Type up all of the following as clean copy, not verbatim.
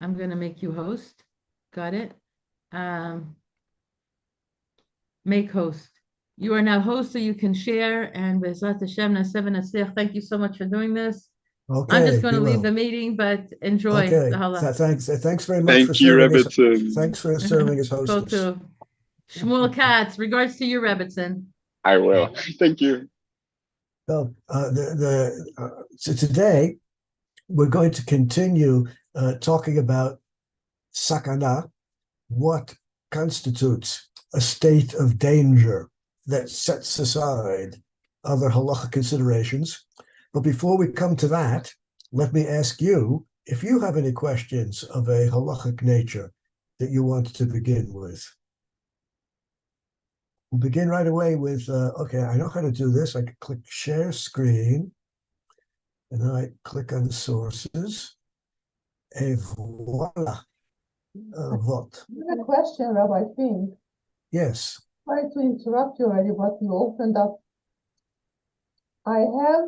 I'm going to make you host. Got it? Make host. You are now host, so you can share. And Bezrat Hashem, Naseh v'Natzliach. Thank you so much for doing this. I'm just Okay, going be to leave the well. meeting, but enjoy the Okay, halach. thanks very much for Thank you, serving as Rebbitzin. thanks for serving as Go hostess. to Shmuel Katz. Regards to you, Rebbitzin. I will. Thank you. So, so today we're going to continue talking about sakana, what constitutes a state of danger that sets aside other halacha considerations. But before we come to that, let me ask you if you have any questions of a halachic nature that you want to begin with. We'll begin right away with, okay, I know how to do this. I can click share screen, and then I click on the sources. Et voila. What? I have a question, Rabbi Fink. Yes. Sorry to interrupt you already, but you opened up. I have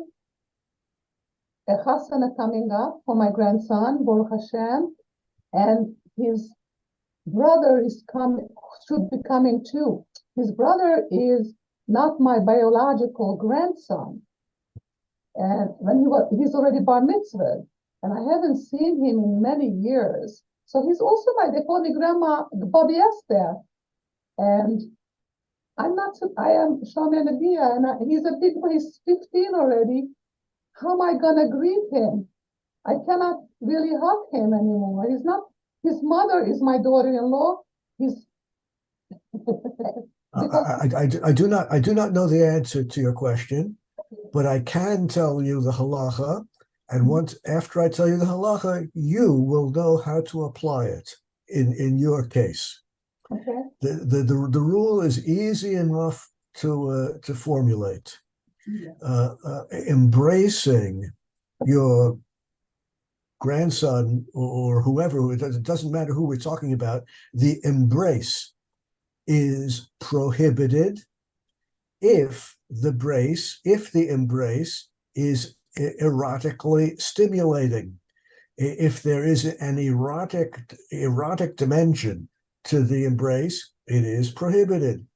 a chasana coming up for my grandson, Baruch Hashem, and his brother should be coming too. His brother is not my biological grandson, and he's already bar mitzvah, and I haven't seen him in many years. So he's also they call me Grandma Bobby Esther, and I am Shlomo Nadia, and he's a big boy. He's 15 already. How am I gonna greet him? I cannot really hug him anymore. He's not. His mother is my daughter-in-law. He's. I do not know the answer to your question, but I can tell you the halacha, and once after I tell you the halacha, you will know how to apply it in your case. Okay. The rule is easy enough to formulate. Embracing your grandson or whoever, it doesn't matter who we're talking about, the embrace is prohibited if the embrace is erotically stimulating. If there is an erotic dimension to the embrace, it is prohibited.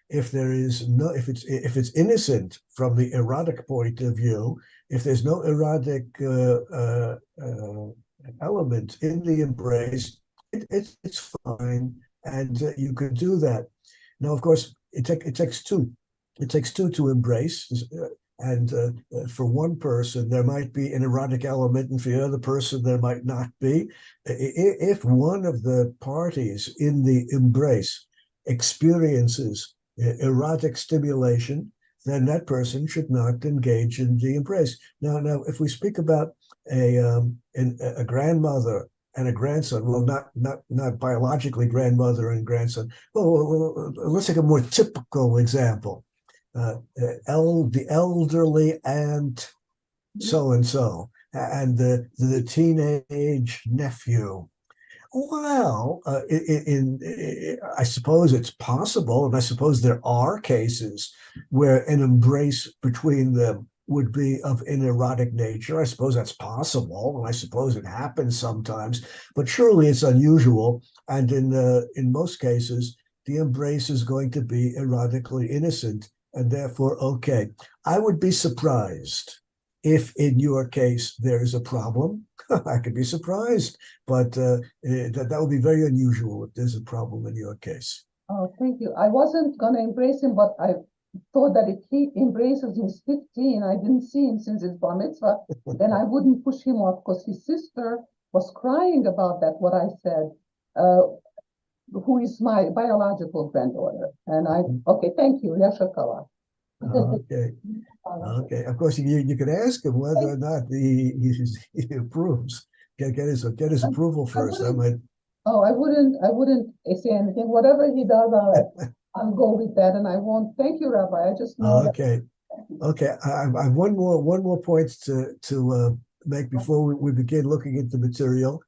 If it's innocent from the erotic point of view, if there's no erotic element in the embrace, it's fine, and you can do that. Now, of course, it takes two. It takes two to embrace, and for one person there might be an erotic element, and for the other person there might not be. If one of the parties in the embrace experiences erotic stimulation, then that person should not engage in the embrace. Now, if we speak about a grandmother and a grandson, well, not biologically grandmother and grandson. Well, let's take a more typical example. The elderly aunt so and so, and the teenage nephew. Well, I suppose it's possible, and I suppose there are cases where an embrace between them would be of an erotic nature. I suppose that's possible, and I suppose it happens sometimes, but surely it's unusual. And in most cases, the embrace is going to be erotically innocent, and therefore okay. I would be surprised if in your case there is a problem. I could be surprised, but that would be very unusual if there's a problem in your case. Oh, thank you. I wasn't going to embrace him, but I thought that if he embraces him, 15, I didn't see him since his bar mitzvah, then I wouldn't push him off, because his sister was crying about that, what I said, who is my biological granddaughter. And okay, thank you. Yashakala. Okay. Okay. Of course, you can ask him whether or not he approves. Get his approval first. That might. Oh, I wouldn't say anything. Whatever he does, I'll go with that, and I won't. Thank you, Rabbi. I just know. Okay. Okay. I have one more point to make before we begin looking at the material.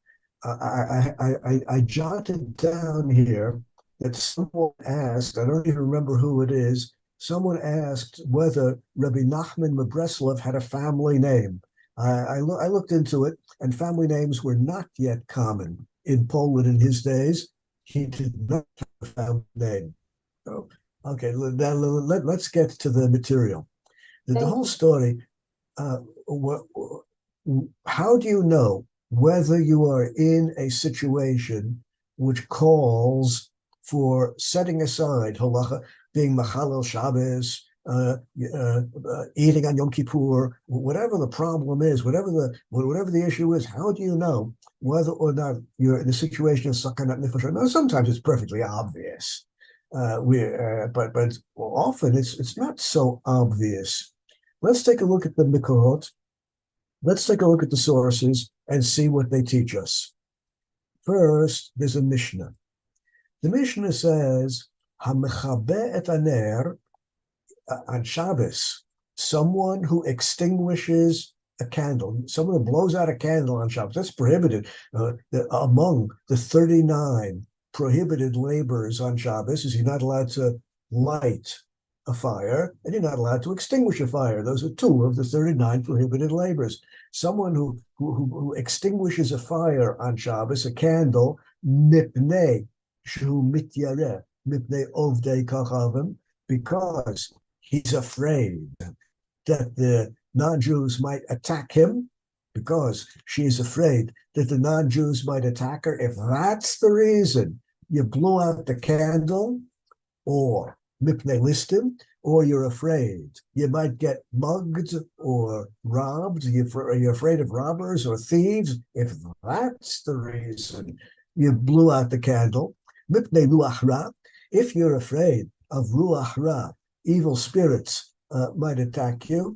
I jotted down here that someone asked. I don't even remember who it is. Someone asked whether Rabbi Nachman Mebreslov had a family name. I looked into it, and family names were not yet common in Poland in his days, he did not have a family name. Oh, okay, now let's get to the material. The whole story, how do you know whether you are in a situation which calls for setting aside halacha, being machalel Shabbos, eating on Yom Kippur, whatever the problem is, whatever the issue is, how do you know whether or not you're in a situation of sakanat nefesh? Now, sometimes it's perfectly obvious, but often it's not so obvious. Let's take a look at the Mikorot. Let's take a look at the sources and see what they teach us. First, there's a Mishnah. The Mishnah says, "Hamechabe et aner," on Shabbos, someone who extinguishes a candle, someone who blows out a candle on Shabbos, that's prohibited. Among the 39 prohibited labors on Shabbos is you're not allowed to light a fire, and you're not allowed to extinguish a fire. Those are 2 of the 39 prohibited labors. Someone who extinguishes a fire on Shabbos, a candle, mipnei shu mityareh, mipnei ovdei kachavim, because he's afraid that the non-Jews might attack him, because she is afraid that the non-Jews might attack her. If that's the reason you blew out the candle, or mipnei listim, or you're afraid you might get mugged or robbed, you're afraid of robbers or thieves, if that's the reason you blew out the candle, mipnei ruach ra, if you're afraid of ruach ra, evil spirits might attack you,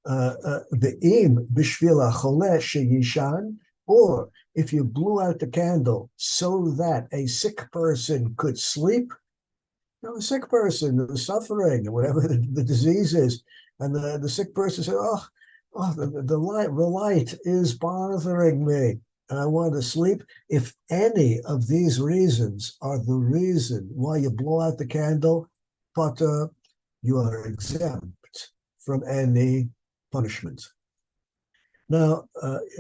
ve'im b'shvil hacholeh sheyishan, or if you blew out the candle so that a sick person could sleep. Now, a sick person who's suffering, whatever the disease is, and the sick person says, the light is bothering me, and I want to sleep. If any of these reasons are the reason why you blow out the candle, but you are exempt from any punishment. Now,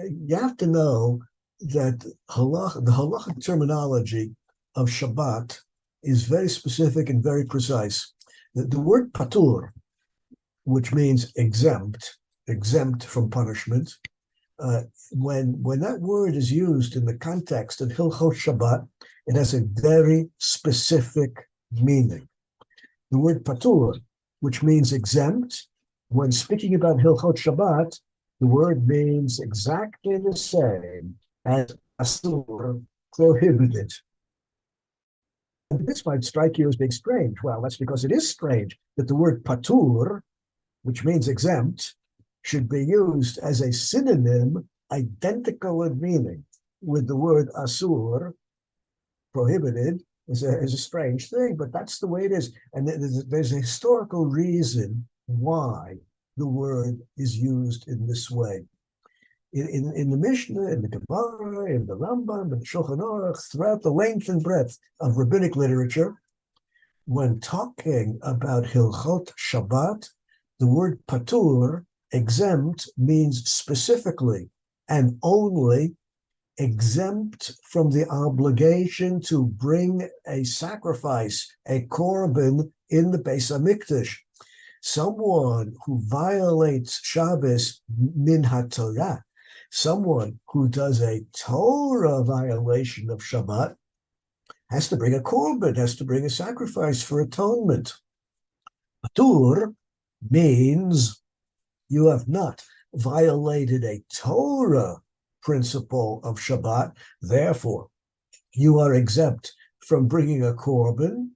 you have to know that the halachic terminology of Shabbat is very specific and very precise. The word patur, which means exempt from punishment, when that word is used in the context of Hilchot Shabbat, it has a very specific meaning. The word patur, which means exempt, when speaking about Hilchot Shabbat, the word means exactly the same as asur, prohibited. And this might strike you as being strange. Well, that's because it is strange that the word patur, which means exempt, should be used as a synonym identical in meaning with the word asur, prohibited, is a strange thing, but that's the way it is. And there's a historical reason why the word is used in this way. In the Mishnah, in the Gemara, in the Rambam, in the Shulchan Aruch, throughout the length and breadth of rabbinic literature, when talking about Hilchot Shabbat, the word patur, exempt, means specifically and only exempt from the obligation to bring a sacrifice, a korban, in the Beis HaMikdash. Someone who violates Shabbos min haTorah, someone who does a Torah violation of Shabbat, has to bring a korban, has to bring a sacrifice for atonement. Patur means you have not violated a Torah principle of Shabbat, therefore you are exempt from bringing a korban,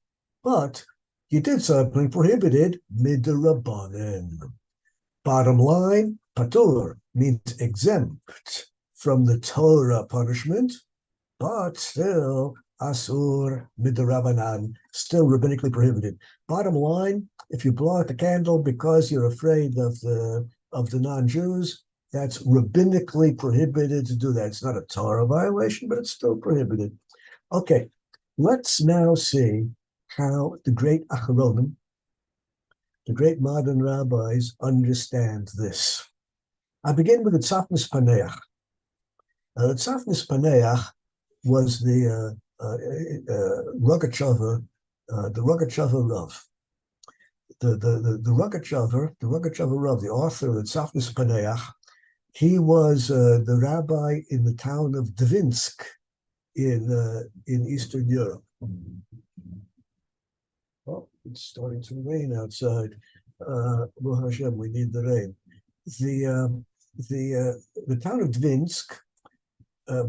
but you did something prohibited midrabanan. Bottom line, patur means exempt from the Torah punishment, but still asur midrabanan, still rabbinically prohibited. Bottom line, if you blow out the candle because you're afraid of the non-Jews, that's rabbinically prohibited to do that. It's not a Torah violation, but it's still prohibited. Okay, let's now see how the great Acharonim, the great modern rabbis, understand this. I begin with the Tzafnis Paneach. The Tzafnis Paneach was the Rogatchover, the Rogatchover Rav. The Rogatchover Rav, the author of Tzafnis Paneach, he was the rabbi in the town of Dvinsk in Eastern Europe. Oh, it's starting to rain outside. Baruch Hashem, we need the rain. The town of Dvinsk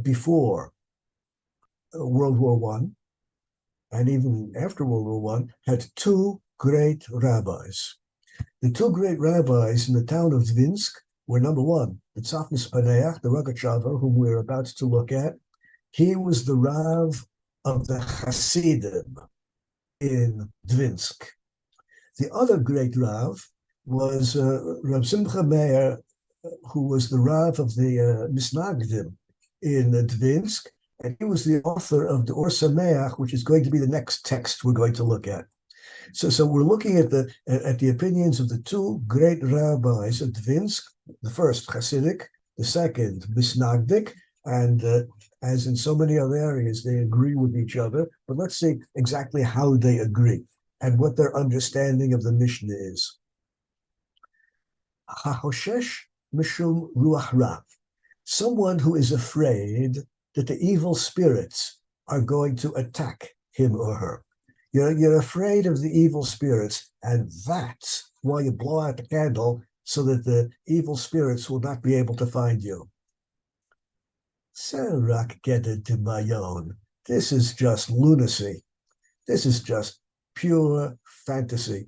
before World War I, and even after World War I, had two great rabbis. The two great rabbis in the town of Dvinsk were, number one, the Tzafnis Paneach, the Rogatchover, whom we're about to look at. He was the Rav of the Hasidim in Dvinsk. The other great Rav was Reb Simcha Meir, who was the Rav of the Misnagdim in Dvinsk, and he was the author of the Or Sameach, which is going to be the next text we're going to look at. So we're looking at the opinions of the two great rabbis of Dvinsk, the first Hasidic, the second Misnagdic, and as in so many other areas, they agree with each other. But let's see exactly how they agree and what their understanding of the Mishnah is. Hahoshesh mishum ruach rav, someone who is afraid that the evil spirits are going to attack him or her. You're afraid of the evil spirits, and that's why you blow out the candle so that the evil spirits will not be able to find you. Serak gedet mayon. This is just lunacy. This is just pure fantasy.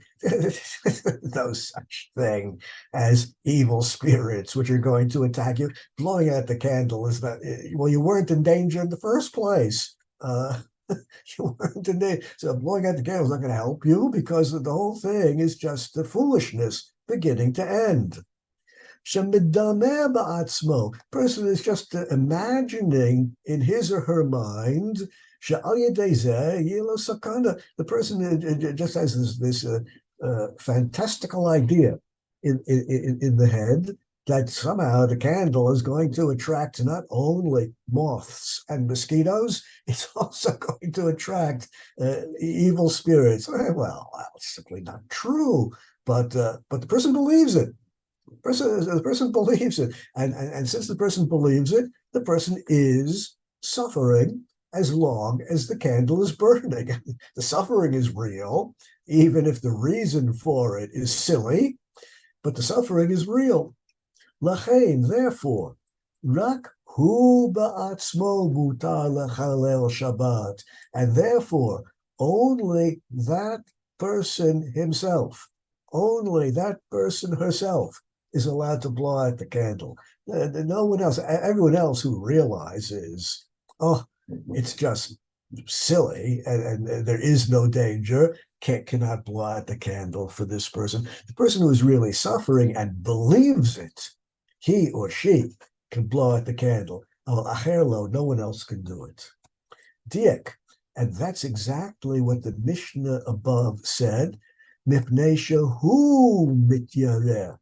No such thing as evil spirits which are going to attack you. Blowing out the candle is not, well, you weren't in danger in the first place. You weren't in danger. So blowing out the candle is not going to help you because the whole thing is just the foolishness beginning to end. Person is just imagining in his or her mind. The person just has this fantastical idea in the head that somehow the candle is going to attract not only moths and mosquitoes, it's also going to attract evil spirits. Well, it's simply not true, but the person believes it. The person believes it, and since the person believes it, the person is suffering as long as the candle is burning. The suffering is real, even if the reason for it is silly, but the suffering is real. Lachein, therefore, rak hu ba'atzmo mutar lechalel Shabbat, and therefore only that person himself, only that person herself is allowed to blow out the candle. No one else, everyone else who realizes, oh, it's just silly and there is no danger, cannot blow out the candle for this person. The person who is really suffering and believes it, he or she can blow out the candle. No one else can do it. Diek, and that's exactly what the Mishnah above said. Mipnei shehu mityareh.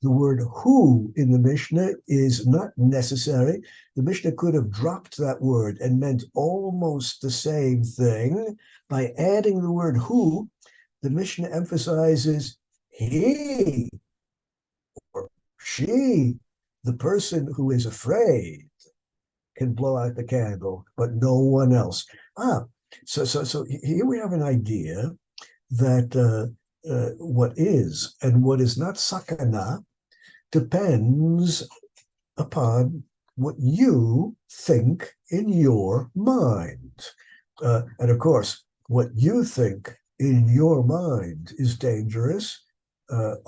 The word who in the Mishnah is not necessary. The Mishnah could have dropped that word and meant almost the same thing. By adding the word who, the Mishnah emphasizes he or she, the person who is afraid, can blow out the candle, but no one else. So here we have an idea that what is and what is not sakana depends upon what you think in your mind. And of course, what you think in your mind is dangerous.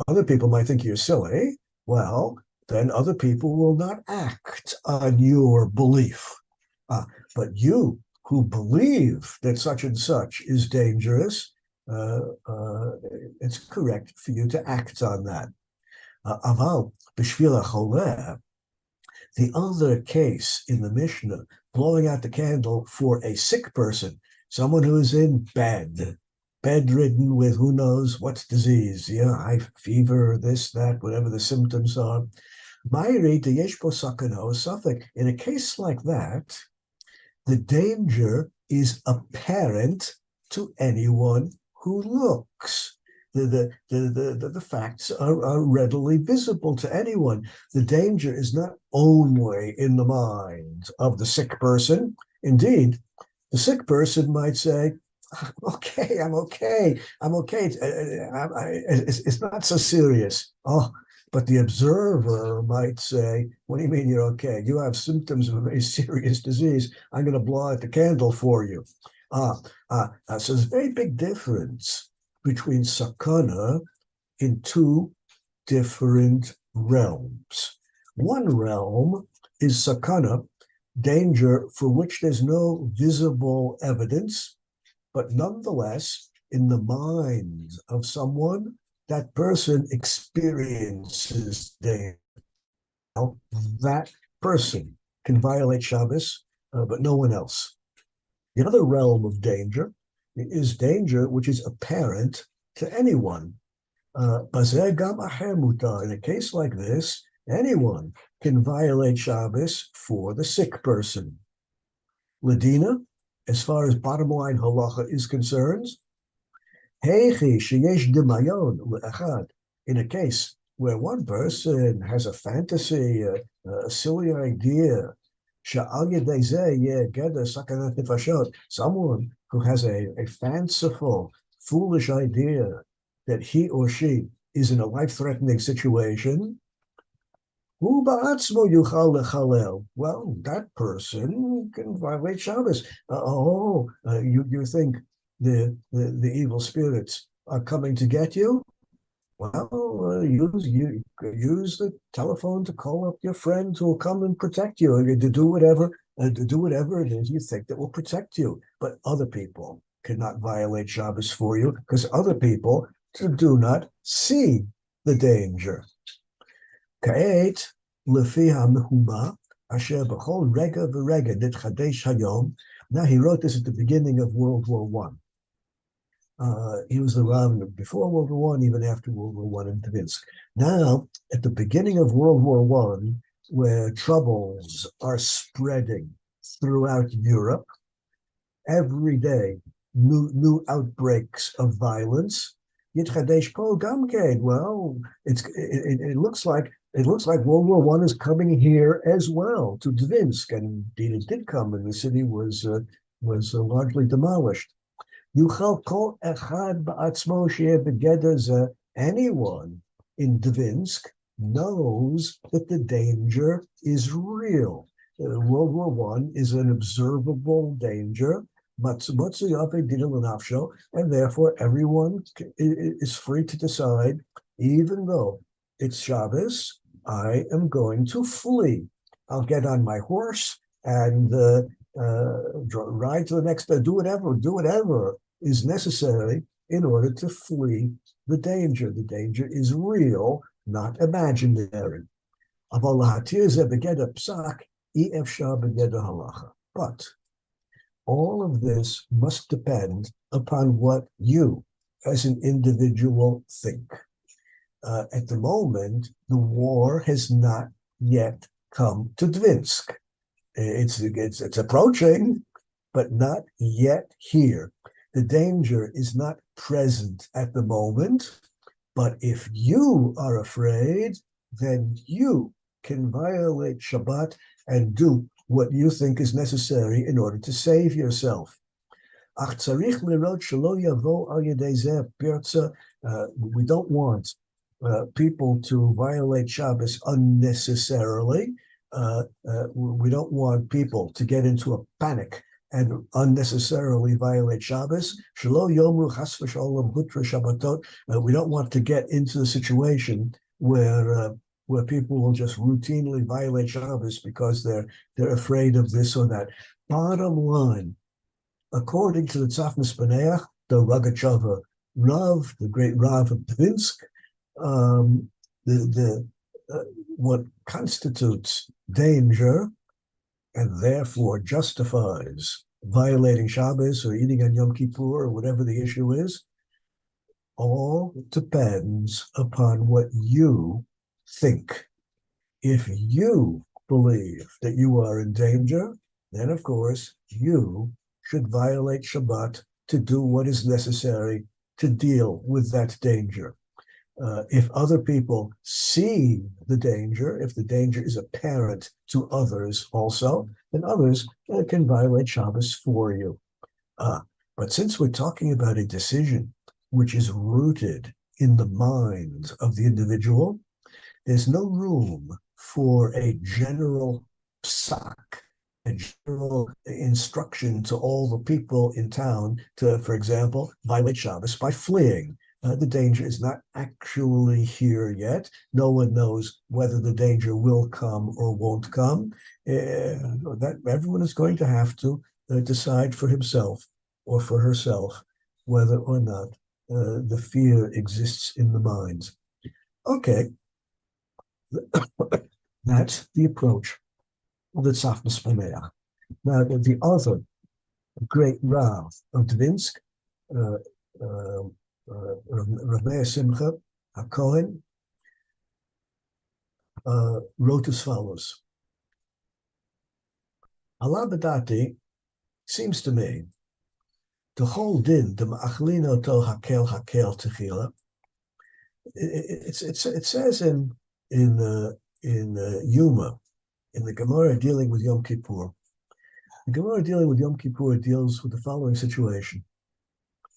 Other people might think you're silly. Well, then other people will not act on your belief. But you who believe that such and such is dangerous, it's correct for you to act on that. Aval b'shvil hacholeh, the other case in the Mishnah, blowing out the candle for a sick person, someone who is in bedridden with who knows what disease, high fever, this, that, whatever the symptoms are. In a case like that, the danger is apparent to anyone who looks. The facts are readily visible to anyone. The danger is not only in the mind of the sick person. Indeed, the sick person might say, okay, I'm okay. It's not so serious. Oh, but the observer might say, what do you mean you're okay? You have symptoms of a very serious disease. I'm going to blow out the candle for you. So there's a very big difference between sakana in two different realms. One realm is sakana, danger for which there's no visible evidence, but nonetheless, in the mind of someone, that person experiences danger. Now, that person can violate Shabbos, but no one else. The other realm of danger is danger which is apparent to anyone. In a case like this, anyone can violate Shabbos for the sick person. Ladina, as far as bottom line halacha is concerned, in a case where one person has a fantasy, a silly idea, someone who has a fanciful, foolish idea that he or she is in a life-threatening situation, well, that person can violate Shabbos. You think the evil spirits are coming to get you? Well, use the telephone to call up your friends who will come and protect you, to do whatever it is you think that will protect you. But other people cannot violate Shabbos for you because other people do not see the danger. כעת, לפי המהומה, אשר בכל רגע ורגע נתחדש היום. Now he wrote this at the beginning of World War I. He was the Rav before World War I, even after World War I in Dvinsk. Now, at the beginning of World War I, where troubles are spreading throughout Europe, every day, new outbreaks of violence. Well, it looks like World War I is coming here as well to Dvinsk, and indeed it did come, and the city was largely demolished. Anyone in Dvinsk knows that the danger is real. World War I is an observable danger, and therefore everyone is free to decide, even though it's Shabbos, I am going to flee. I'll get on my horse and ride to the next day, do whatever is necessary in order to flee the danger. The danger is real, not imaginary. But all of this must depend upon what you, as an individual, think. At the moment, the war has not yet come to Dvinsk. It's approaching, but not yet here. The danger is not present at the moment, but if you are afraid, then you can violate Shabbat and do what you think is necessary in order to save yourself. We don't want people to violate Shabbos unnecessarily. We don't want people to get into a panic and unnecessarily violate Shabbos. We don't want to get into the situation where people will just routinely violate Shabbos because they're afraid of this or that. Bottom line, according to the Tzafnas B'neach, the Rogachava Rav, the great Rav of Dvinsk, what constitutes danger and therefore justifies violating Shabbos or eating on Yom Kippur or whatever the issue is, all depends upon what you think. if you believe that you are in danger, then of course you should violate Shabbat to do what is necessary to deal with that danger. If other people see the danger, if the danger is apparent to others also, then others can violate Shabbos for you. But since we're talking about a decision which is rooted in the mind of the individual, there's no room for a general psak, a general instruction to all the people in town to, for example, violate Shabbos by fleeing. The danger is not actually here yet. No one knows whether the danger will come or won't come. That everyone is going to have to decide for himself or for herself whether or not the fear exists in the minds. Okay, that's the approach of the Tzafnas Paneach. Now, the other great Rav of Dvinsk, Rav Meir Simcha HaKohen, wrote as follows. Allah B'dati seems to me the whole din, the ma'achlin oto hakel techila. It says in Yuma, in the Gemara dealing with Yom Kippur. The Gemara dealing with Yom Kippur deals with the following situation.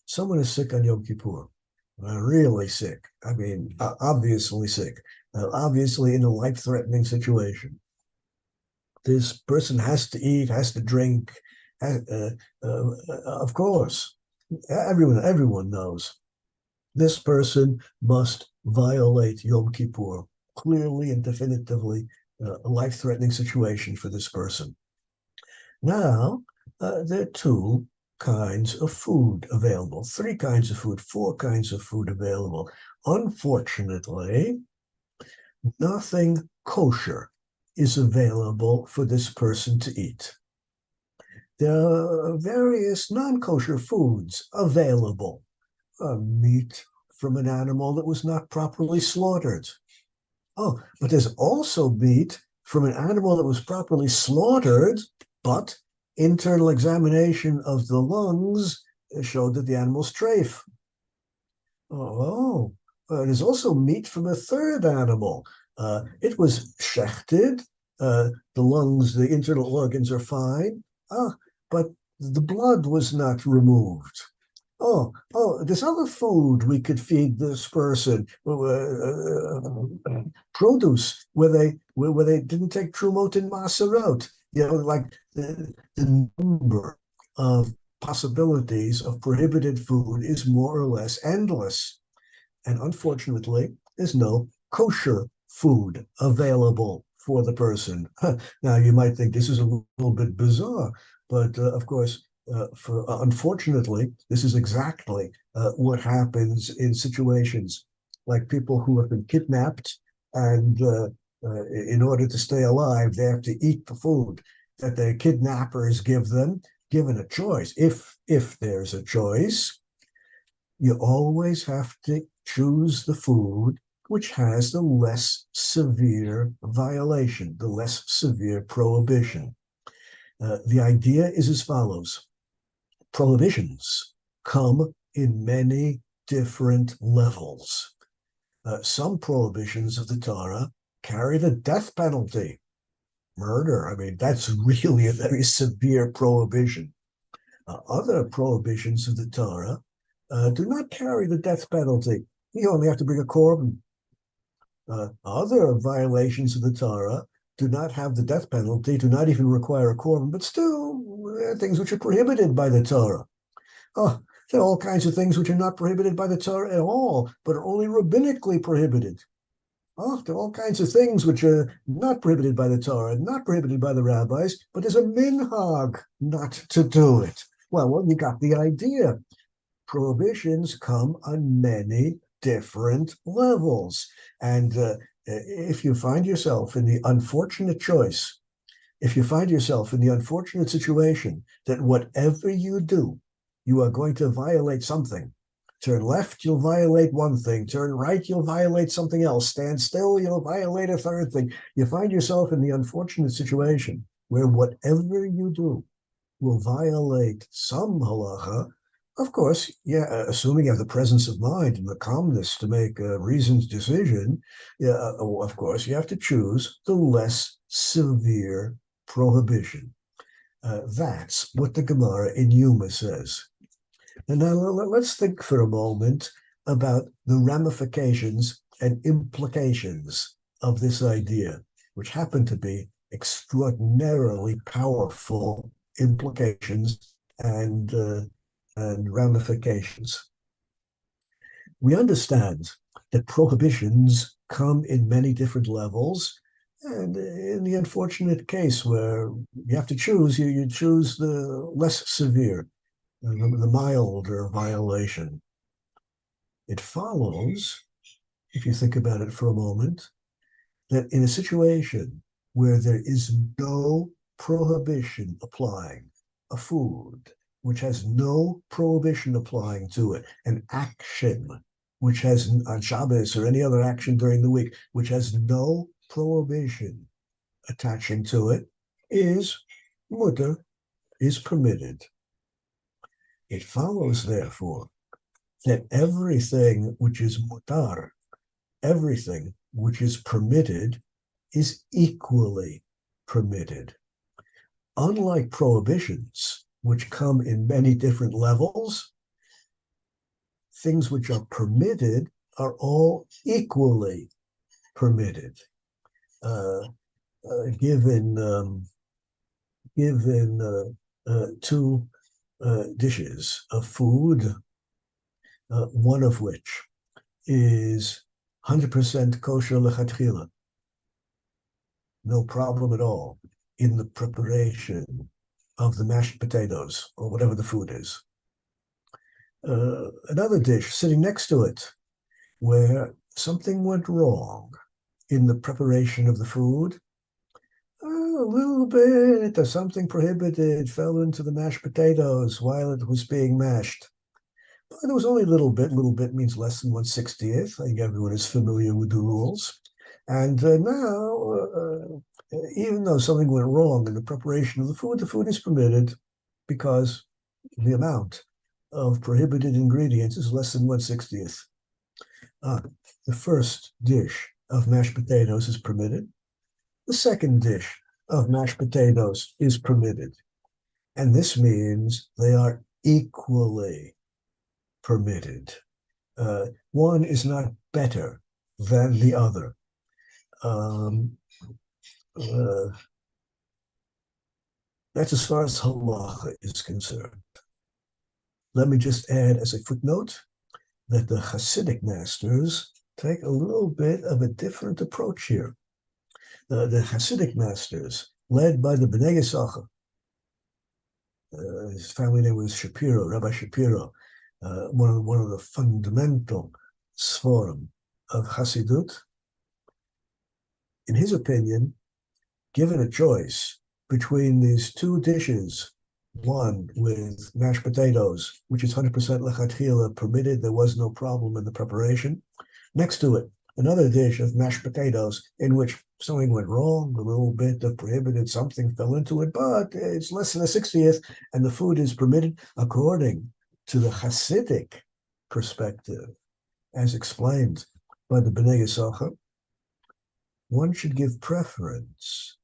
Someone is sick on Yom Kippur, really sick. I mean, obviously sick, obviously in a life-threatening situation. This person has to eat, has to drink. Of course, everyone knows this person must violate Yom Kippur. Clearly and definitively, a life-threatening situation for this person. Now, there are two kinds of food available, three kinds of food, four kinds of food available. Unfortunately, nothing kosher is available for this person to eat. There are various non-kosher foods available. Meat from an animal that was not properly slaughtered. Oh, but there's also meat from an animal that was properly slaughtered, but internal examination of the lungs showed that the animal's treif. There's also meat from a third animal. It was shechted. The lungs, the internal organs are fine. But the blood was not removed. This other food we could feed this person, produce, where they didn't take trumot and maserot. Like the number of possibilities of prohibited food is more or less endless. And unfortunately, there's no kosher food available for the person. Now, you might think this is a little bit bizarre, but of course, unfortunately, this is exactly what happens in situations like people who have been kidnapped, and in order to stay alive, they have to eat the food that their kidnappers give them, given a choice. If there's a choice, you always have to choose the food which has the less severe violation, the less severe prohibition. The idea is as follows. Prohibitions come in many different levels. Some prohibitions of the Torah carry the death penalty. Murder, I mean, that's really a very severe prohibition. Other prohibitions of the Torah do not carry the death penalty. You only have to bring a korban. Other violations of the Torah do not have the death penalty, do not even require a korban, but still things which are prohibited by the Torah. There are all kinds of things which are not prohibited by the Torah at all, but are only rabbinically prohibited. There are all kinds of things which are not prohibited by the Torah, not prohibited by the rabbis, but there's a minhag not to do it. Well, you got the idea. Prohibitions come on many different levels. And if you find yourself in the unfortunate choice, if you find yourself in the unfortunate situation that whatever you do, you are going to violate something, Turn left, you'll violate one thing. Turn right, you'll violate something else. Stand still, you'll violate a third thing. You find yourself in the unfortunate situation where whatever you do will violate some halacha. Of course, yeah, assuming you have the presence of mind and the calmness to make a reasoned decision, yeah, of course, you have to choose the less severe prohibition. That's what the Gemara in Yuma says. And now let's think for a moment about the ramifications and implications of this idea, which happen to be extraordinarily powerful implications and ramifications. We understand that prohibitions come in many different levels, and in the unfortunate case where you have to choose, you choose the less severe, the milder violation. It follows, if you think about it for a moment, that in a situation where there is no prohibition applying, a food which has no prohibition applying to it, an action which has, on Shabbos or any other action during the week, which has no prohibition attaching to it, is mutter, is permitted. It follows, therefore, that everything which is mutar, everything which is permitted, is equally permitted. Unlike prohibitions, which come in many different levels, things which are permitted are all equally permitted. Given two dishes of food, one of which is 100% kosher lechatchila, no problem at all in the preparation of the mashed potatoes or whatever the food is. Another dish sitting next to it where something went wrong in the preparation of the food, a little bit of something prohibited fell into the mashed potatoes while it was being mashed. But it was only a little bit. Little bit means less than 1/60th. I think everyone is familiar with the rules. And now, even though something went wrong in the preparation of the food is permitted because the amount of prohibited ingredients is less than 1/60th. The first dish of mashed potatoes is permitted. The second dish of mashed potatoes is permitted. And this means they are equally permitted. One is not better than the other. That's as far as Halachah is concerned. Let me just add as a footnote that the Hasidic masters take a little bit of a different approach here. The Hasidic masters, led by the Bnei Yisachar, his family name was Shapiro, Rabbi Shapiro, one of the fundamental sforim of Hasidut. In his opinion, given a choice between these two dishes, one with mashed potatoes, which is 100% lechatchila permitted, there was no problem in the preparation. Next to it, another dish of mashed potatoes in which something went wrong, a little bit of prohibited, something fell into it, but it's less than 1/60th, and the food is permitted according to the Hasidic perspective, as explained by the Bnei Yisachar. One should give preference,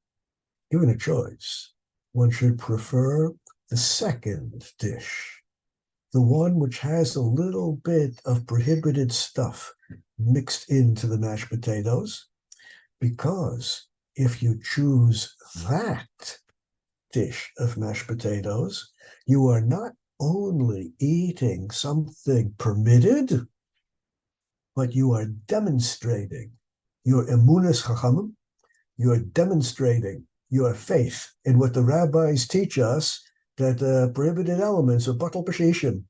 given a choice, one should prefer the second dish, the one which has a little bit of prohibited stuff mixed into the mashed potatoes, because if you choose that dish of mashed potatoes, you are not only eating something permitted, but you are demonstrating your emunas chachamim, you are demonstrating your faith in what the rabbis teach us, that prohibited elements are batal b'shishim.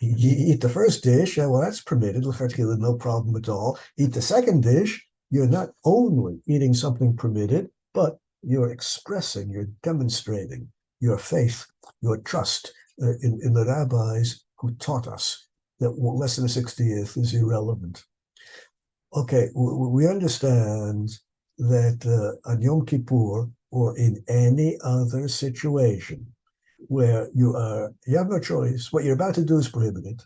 You eat the first dish, well, that's permitted, no problem at all. Eat the second dish, you're not only eating something permitted, but you're expressing, you're demonstrating your faith, your trust in the rabbis who taught us that less than a 60th is irrelevant. Okay, we understand that on Yom Kippur or in any other situation where you have no choice, what you're about to do is prohibited,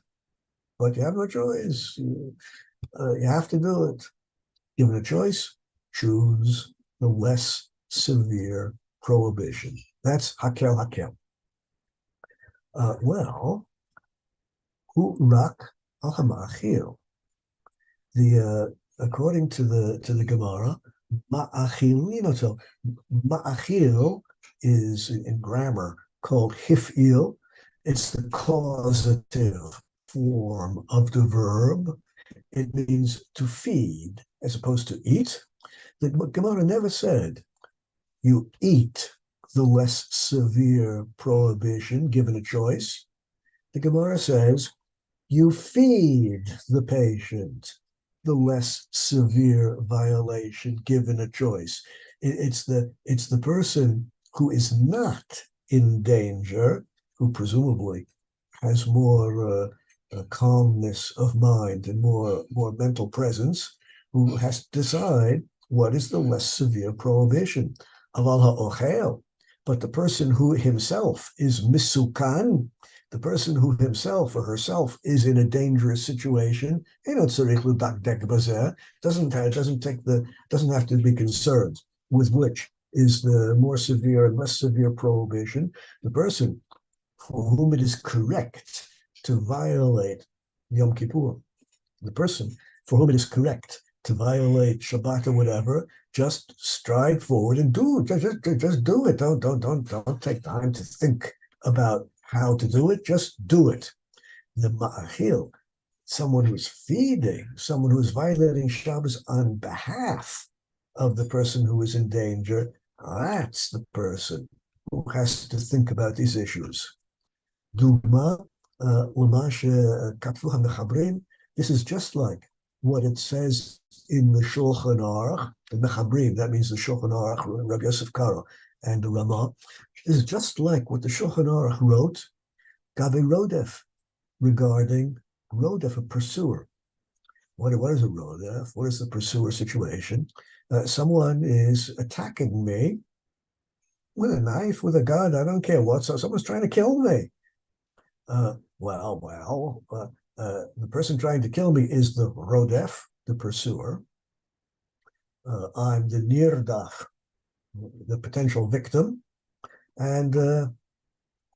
but you have no choice. You have to do it. Given a choice, choose the less severe prohibition. That's hakel hakel. Well, hu rak al hamachil. According to the Gemara, ma'achilinoto. Ma'achil is in grammar called hif'il. It's the causative form of the verb. It means to feed as opposed to eat. The Gemara never said you eat the less severe prohibition given a choice. The Gemara says you feed the patient the less severe violation given a choice. It's the person who is not in danger, who presumably has more calmness of mind and more mental presence, who has to decide what is the less severe prohibition. Aval ha'ochel, but the person who himself is misukan, the person who himself or herself is in a dangerous situation, doesn't have to be concerned with which is the more severe and less severe prohibition. The person for whom it is correct to violate Yom Kippur, the person for whom it is correct to violate Shabbat or whatever, just stride forward and do it. Just do it. Don't take time to think about how to do it. Just do it. The ma'achil, someone who's feeding, someone who's violating Shabbos on behalf of the person who is in danger, that's the person who has to think about these issues. Dugma, this is just like what it says in the Shulchan Aruch, the Mechabrim, that means the Shulchan Aruch, Rabbi Yosef Karo, and the Ramah. This is just like what the Shulchan Aruch wrote, Gabe Rodef, regarding Rodef, a pursuer. What is a Rodef? What is the pursuer situation? Someone is attacking me with a knife, with a gun, I don't care what, so someone's trying to kill me. The person trying to kill me is the Rodef, the pursuer. I'm the Nirdach, the potential victim, and there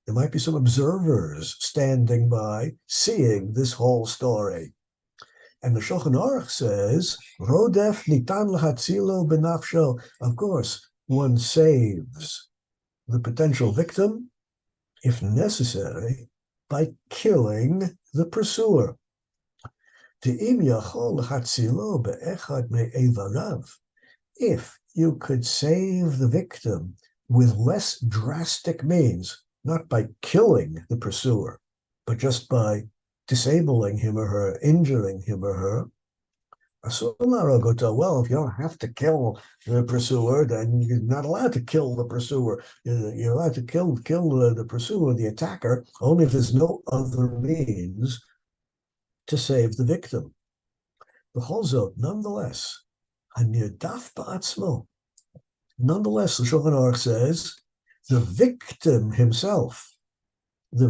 might be some observers standing by seeing this whole story. And the Shulchan Aruch says, Rodef nitan lahatzilo benafsho. Of course, one saves the potential victim, if necessary, by killing the pursuer. If you could save the victim with less drastic means, not by killing the pursuer, but just by disabling him or her, injuring him or her, well, if you don't have to kill the pursuer, then you're not allowed to kill the pursuer. You're allowed to kill the pursuer, the attacker, only if there's no other means to save the victim. Nonetheless, the Shulchan Aruch says, the victim herself, the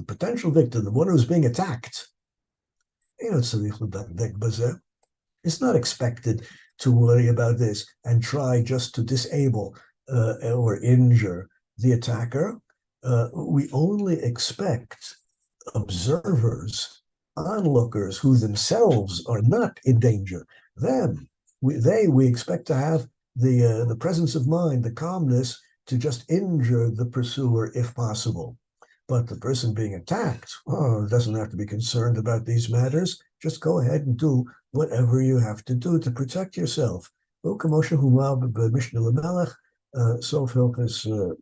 potential victim, the one who's being attacked, it's not expected to worry about this and try just to disable or injure the attacker. We only expect observers, onlookers who themselves are not in danger. We expect to have the presence of mind, the calmness to just injure the pursuer if possible. But the person being attacked doesn't have to be concerned about these matters. Just go ahead and do whatever you have to do to protect yourself. So Hilchos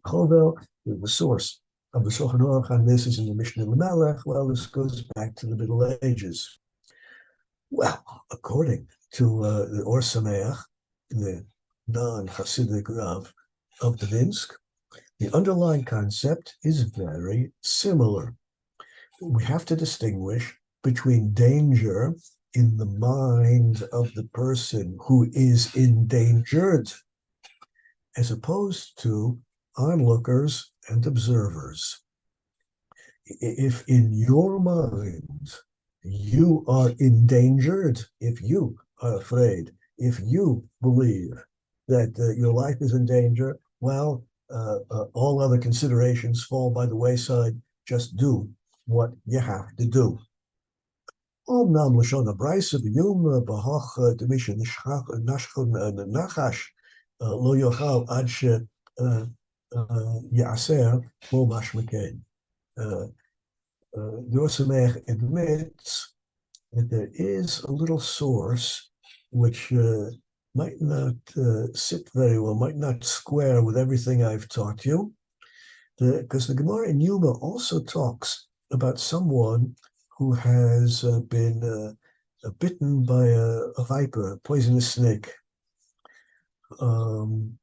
Chovel, the source of the Shulchan Aruch on this is in the Mishnah L'Melech. Well, this goes back to the Middle Ages. Well, according to the Or Sameach, the non-Hasidic Rav of Dvinsk, the underlying concept is very similar. We have to distinguish between danger in the mind of the person who is endangered, as opposed to onlookers and observers. If in your mind you are endangered, if you are afraid, if you believe that your life is in danger, well, all other considerations fall by the wayside. Just do what you have to do. אומנם לשון הברייתא ביום בהוך דמי שנשכון נחש לא יאכל עד שיעשר כמו משמע כן. Yorsamech admits that there is a little source which might not sit very well, might not square with everything I've taught you, because the Gemara in Yuma also talks about someone who has been bitten by a viper, a poisonous snake, and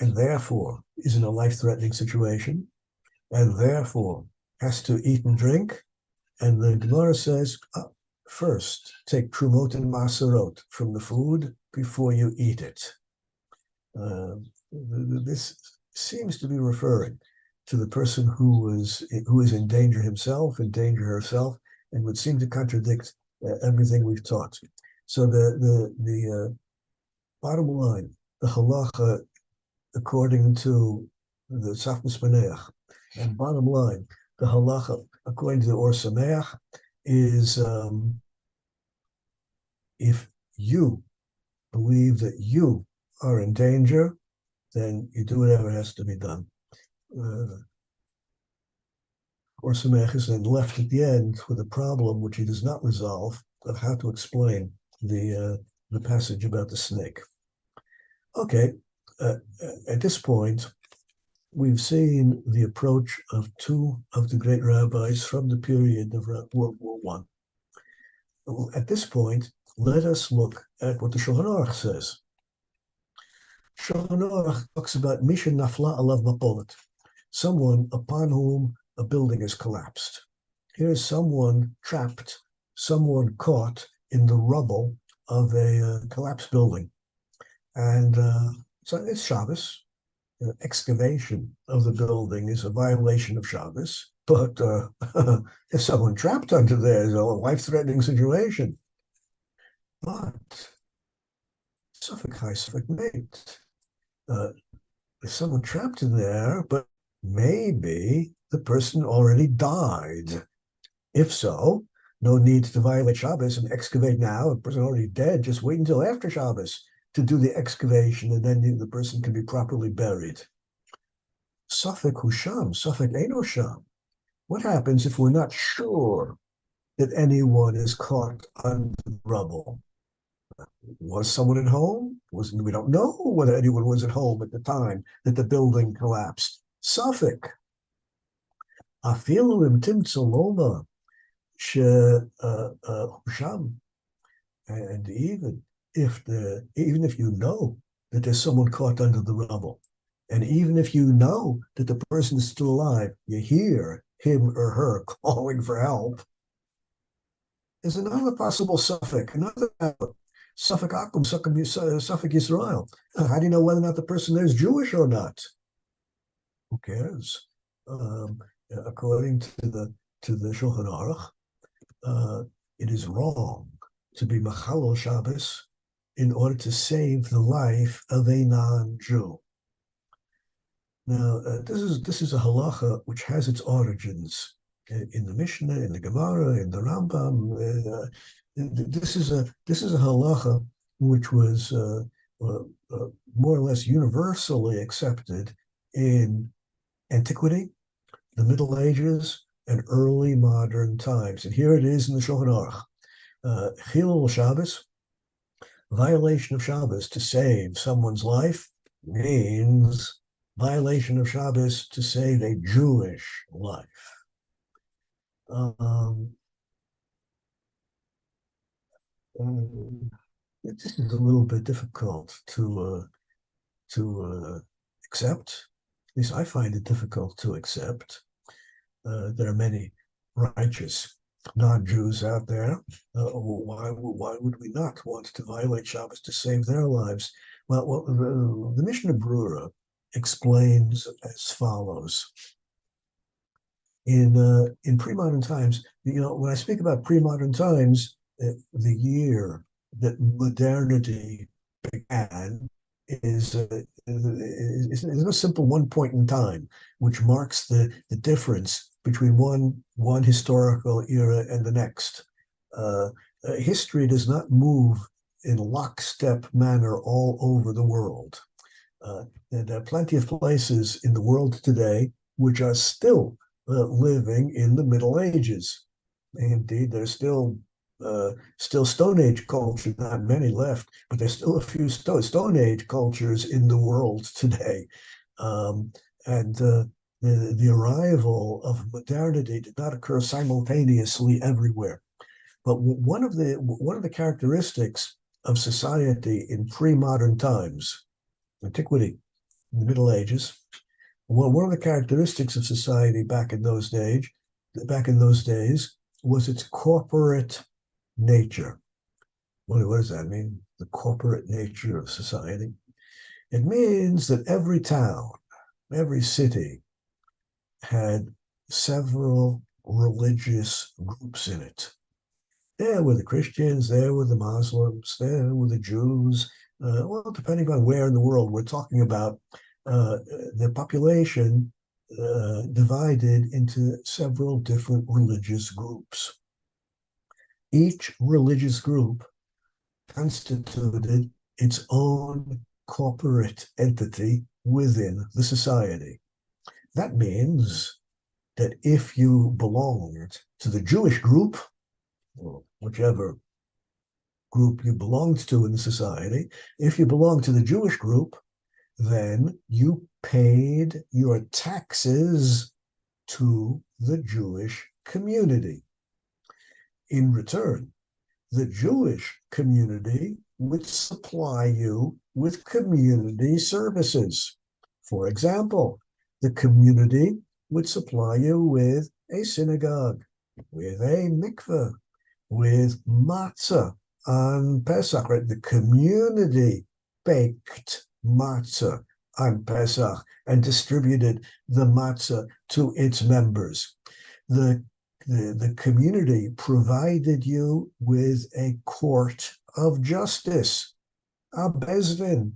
therefore is in a life-threatening situation, and therefore has to eat and drink. And the Gemara says, first, take trumot and maserot from the food before you eat it. This seems to be referring to the person who is in danger himself, in danger herself, and would seem to contradict everything we've taught. So the bottom line, the halacha, according to the Safnas Paneach, and bottom line, the halacha, according to the Or Sameach, is if you believe that you are in danger, then you do whatever has to be done. Or Sameach is then left at the end with a problem which he does not resolve of how to explain the passage about the snake. Okay, at this point, we've seen the approach of two of the great rabbis from the period of World War I. At this point, let us look at what the Shulchan Aruch says. Shulchan Aruch talks about Misha Nafla Alav Mapolet, someone upon whom a building has collapsed. Here's someone trapped, someone caught in the rubble of a collapsed building. And so it's Shabbos. Excavation of the building is a violation of Shabbos, but if someone trapped under there is a life-threatening situation. But Suffolk High, Suffolk Mate, if someone trapped in there, but maybe the person already died. If so, no need to violate Shabbos and excavate now. The person already dead, just wait until after Shabbos to do the excavation, and then the person can be properly buried. Suffolk Husham, Suffolk Eino Sham. What happens if we're not sure that anyone is caught under the rubble? Was someone at home? We don't know whether anyone was at home at the time that the building collapsed. Suffolk. Afilu im timtzoloma she Husham. And even if you know that there's someone caught under the rubble, and even if you know that the person is still alive, you hear him or her calling for help, there's another possible suffix, another suffix akum, suffix Yisrael. How do you know whether or not the person there is Jewish or not? Who cares? According to the Shulchan Aruch, it is wrong to be Machalol Shabbos in order to save the life of a non-Jew. Now, this is a halacha which has its origins in the Mishnah, in the Gemara, in the Rambam. This is a halacha which was more or less universally accepted in antiquity, the Middle Ages, and early modern times. And here it is in the Shulchan Aruch. Chilul Shabbos, violation of Shabbos to save someone's life, means violation of Shabbos to save a Jewish life. This is a little bit difficult to accept. At least I find it difficult to accept. There are many righteous non-Jews out there. Why would we not want to violate Shabbos to save their lives? Well, the Mishnah Brura explains as follows. In pre-modern times, when I speak about pre-modern times, the year that modernity began is a simple one point in time, which marks the difference between one historical era and the next. History does not move in lockstep manner all over the world. There are plenty of places in the world today which are still living in the Middle Ages. Indeed, there's still Stone Age culture, not many left, but there's still a few Stone Age cultures in the world today. And the arrival of modernity did not occur simultaneously everywhere. But one of the characteristics of society in pre-modern times, antiquity, in the Middle Ages, one of the characteristics of society back in those days was its corporate nature. What does that mean? The corporate nature of society. It means that every town, every city had several religious groups in it. There were the Christians, there were the Muslims, there were the Jews. Well, depending on where in the world we're talking about, the population divided into several different religious groups. Each religious group constituted its own corporate entity within the society. That means that if you belonged to the Jewish group, or whichever group you belonged to in the society, if you belonged to the Jewish group, then you paid your taxes to the Jewish community. In return, the Jewish community would supply you with community services. For example, the community would supply you with a synagogue, with a mikveh, with matzah on Pesach. Right? The community baked matzah on Pesach and distributed the matzah to its members. The community provided you with a court of justice, a bezdin,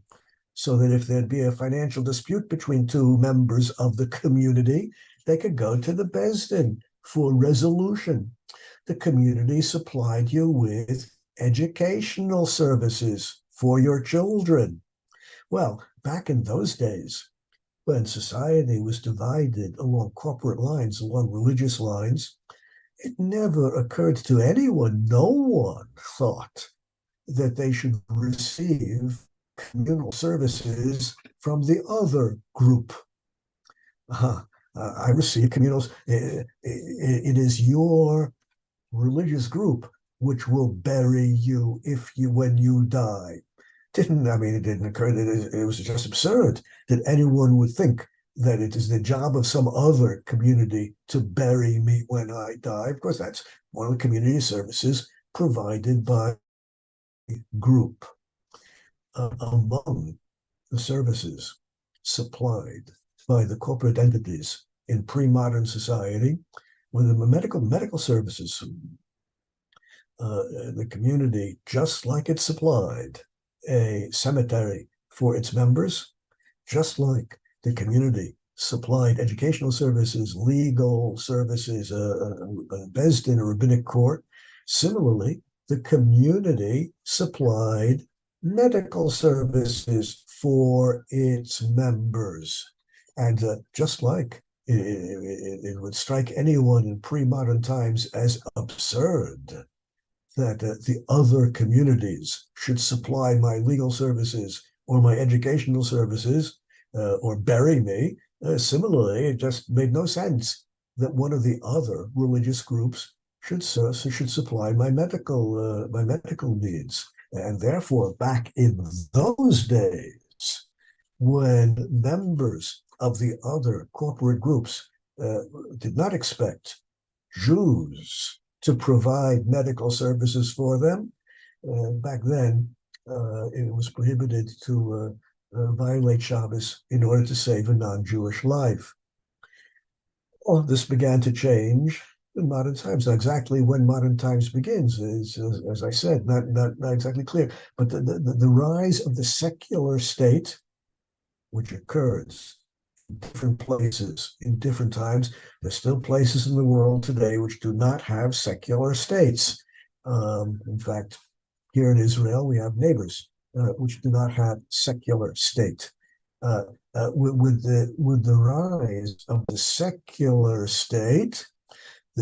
so that if there'd be a financial dispute between two members of the community, they could go to the bezdin for resolution. The community supplied you with educational services for your children. Well, back in those days, when society was divided along corporate lines, along religious lines, it never occurred to anyone, no one thought that they should receive communal services from the other group. I receive communals. It is your religious group which will bury you when you die. It didn't occur that it was just absurd that anyone would think that it is the job of some other community to bury me when I die. Of course, that's one of the community services provided by group. Among the services supplied by the corporate entities in pre-modern society were the medical services. The community, just like it supplied a cemetery for its members, just like the community supplied educational services, legal services, bezdin, a rabbinic court. Similarly, the community supplied medical services for its members. And just like it would strike anyone in pre-modern times as absurd that the other communities should supply my legal services or my educational services or bury me. Similarly, it just made no sense that one of the other religious groups should supply my medical needs. And therefore, back in those days, when members of the other corporate groups did not expect Jews to provide medical services for them. Back then, it was prohibited to violate Shabbos in order to save a non-Jewish life. All this began to change in modern times. Now, exactly when modern times begins is, as I said, not exactly clear. But the rise of the secular state, which occurs in different places in different times, there's still places in the world today which do not have secular states. In fact, here in Israel, we have neighbors which do not have secular state. With the rise of the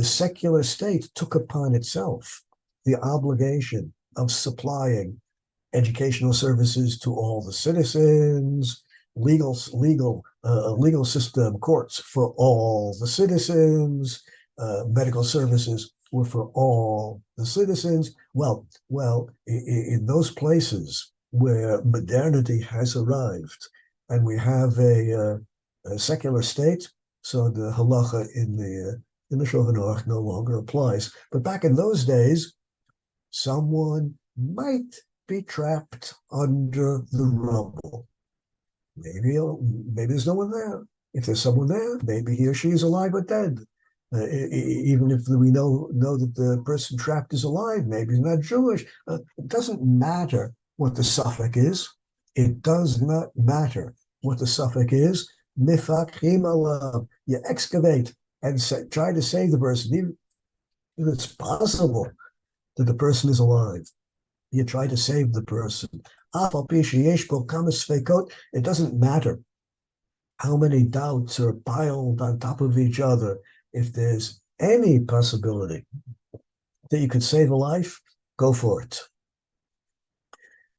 secular state took upon itself the obligation of supplying educational services to all the citizens, legal system, courts for all the citizens, medical services were for all the citizens. Well, in those places where modernity has arrived, and we have a secular state, so the halacha in the Shulchan Aruch no longer applies. But back in those days, someone might be trapped under the rubble. Maybe there's no one there. If there's someone there, maybe he or she is alive or dead. Even if we know that the person trapped is alive, maybe he's not Jewish. It doesn't matter what the suffix is. It does not matter what the suffix is. Mifachim alav. You excavate and try to save the person. Even if it's possible that the person is alive, you try to save the person. It doesn't matter how many doubts are piled on top of each other. If there's any possibility that you could save a life, go for it.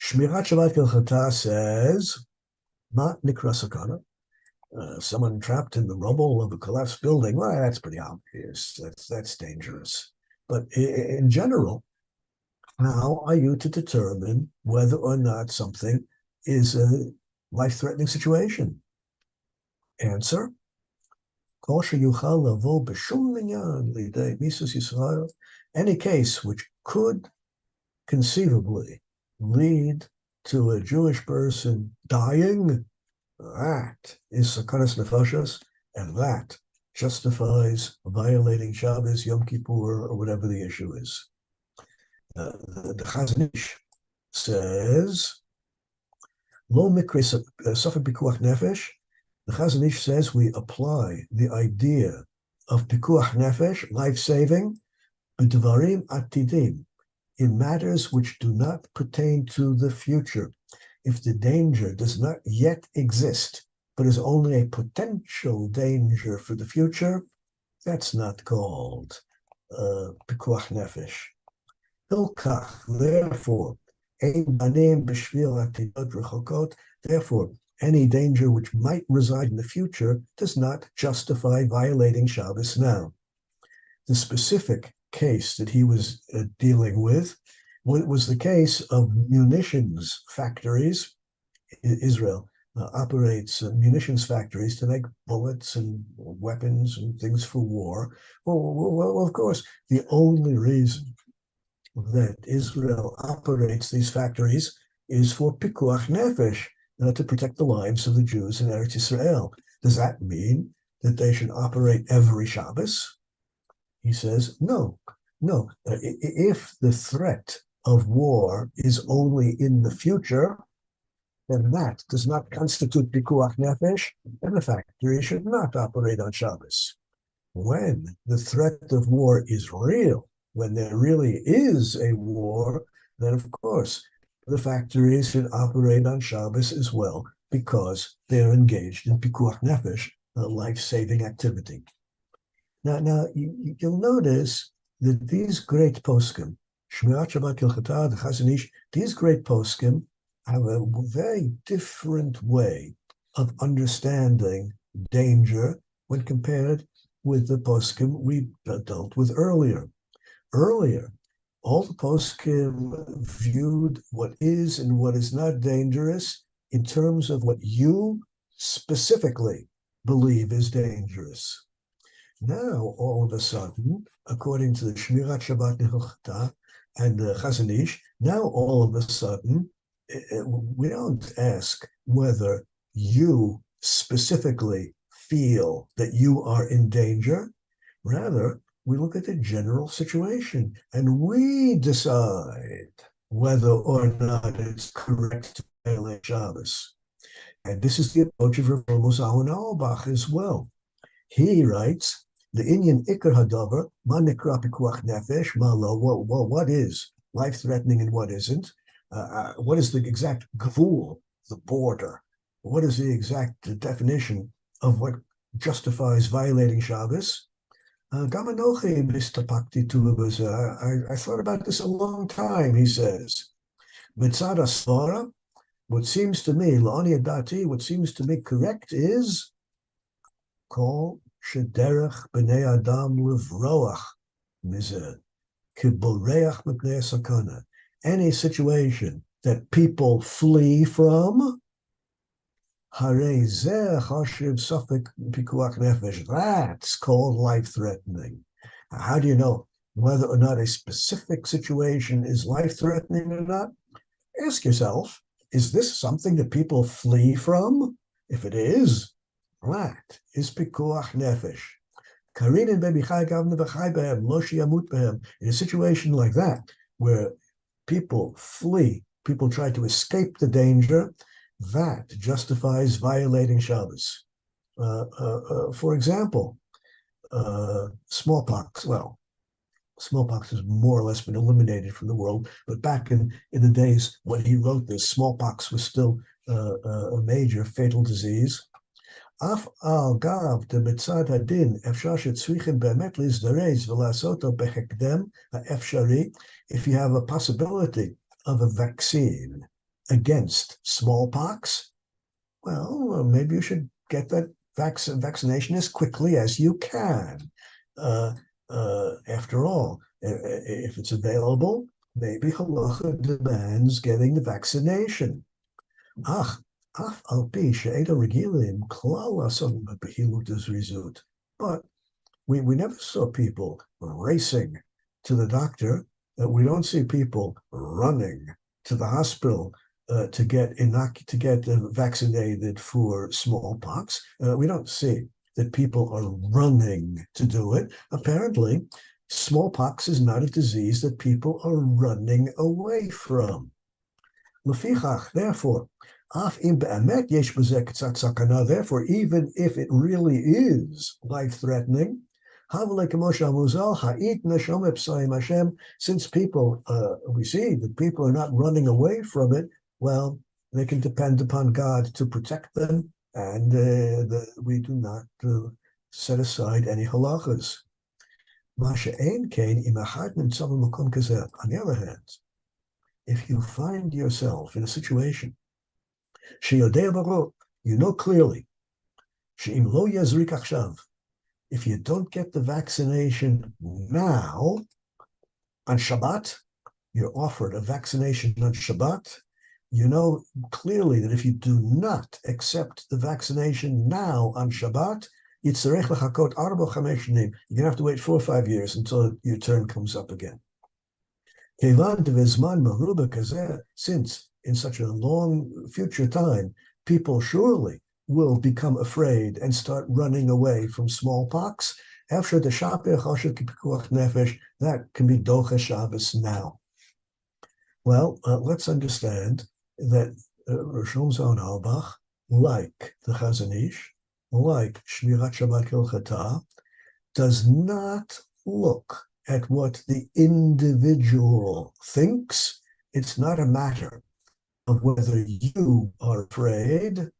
Shmirat Shabbat Kilchata says, "Mat nikra sakana." Someone trapped in the rubble of a collapsed building. Well, that's pretty obvious. That's dangerous. But in general, how are you to determine whether or not something is a life-threatening situation? Answer: any case which could conceivably lead to a Jewish person dying, that is sakanas nefashos, and that justifies violating Shabbos, Yom Kippur, or whatever the issue is. The Chazon Ish says, "Lo mikre safek pikuach nefesh." The Chazon Ish says we apply the idea of pikuach nefesh, life-saving, b'dvarim atidim, in matters which do not pertain to the future. If the danger does not yet exist, but is only a potential danger for the future, that's not called pikuach nefesh. Therefore, any danger which might reside in the future does not justify violating Shabbos now. The specific case that he was dealing with was the case of munitions factories. Israel operates munitions factories to make bullets and weapons and things for war. Well, of course, the only reason that Israel operates these factories is for pikuach nefesh, to protect the lives of the Jews in Eretz Yisrael. Does that mean that they should operate every Shabbos? He says, no. If the threat of war is only in the future, then that does not constitute pikuach nefesh, and the factory should not operate on Shabbos. When the threat of war is real, when there really is a war, then of course the factories should operate on Shabbos as well, because they're engaged in pikuach nefesh, a life-saving activity. Now you'll notice that these great poskim, Shmirat Shabbat Kilchata, the Chazon Ish, these great poskim have a very different way of understanding danger when compared with the poskim we dealt with earlier. Earlier, all the poskim viewed what is and what is not dangerous in terms of what you specifically believe is dangerous. Now, all of a sudden, according to the Shmirat Shabbat Nehilchata and the Chazon Ish, now all of a sudden, we don't ask whether you specifically feel that you are in danger. Rather, we look at the general situation and we decide whether or not it's correct to violate Shabbos. And this is the approach of Reb Shlomo Carlebach as well. He writes, the Inyan Ikar Hadavar, Ma Nikra Pikuach Nefesh, Ma Lo, what is life-threatening and what isn't? What is the exact gvul, the border? What is the exact definition of what justifies violating Shabbos? I thought about this a long time, he says. Mitzad Asvara, what seems to me, La'ani Adati, what seems to me correct is Kol Shederech B'nei Adam Livroach Mizeh Kiboreach Mipnei Sakana. Any situation that people flee from, Harei Zeh Chashiv Safek Pikuach Nefesh. That's called life-threatening. How do you know whether or not a specific situation is life-threatening or not? Ask yourself, is this something that people flee from? If it is, that is pikuach nefesh. In a situation like that, where people flee, people try to escape the danger, that justifies violating Shabbos. For example, smallpox. Well, smallpox has more or less been eliminated from the world, but back in the days when he wrote this, smallpox was still a major fatal disease. Af al gav de mitzad hadin efshar shetzrichim be'emet lizdarez v'lasoto behekdem ha'efshari. If you have a possibility of a vaccine against smallpox, well, maybe you should get that vaccination as quickly as you can. After all, if it's available, maybe halacha demands getting the vaccination. But we never saw people racing to the doctor. We don't see people running to the hospital to get vaccinated for smallpox. We don't see that people are running to do it. Apparently, smallpox is not a disease that people are running away from. Therefore, therefore, even if it really is life-threatening, since people, we see that people are not running away from it, well, they can depend upon God to protect them, and we do not set aside any halachas. On the other hand, if you find yourself in a situation, you know clearly, if you don't get the vaccination now, on Shabbat, you're offered a vaccination on Shabbat, you know clearly that if you do not accept the vaccination now on Shabbat, you're going to have to wait 4 or 5 years until your turn comes up again. Since in such a long future time, people surely will become afraid and start running away from smallpox, that can be Docha Shabbos now. Well, let's understand that Reb Shlomo Carlebach, like the Chazon Ish, like Shmirat Shabbat Hilchata, does not look at what the individual thinks. It's not a matter of whether you are afraid.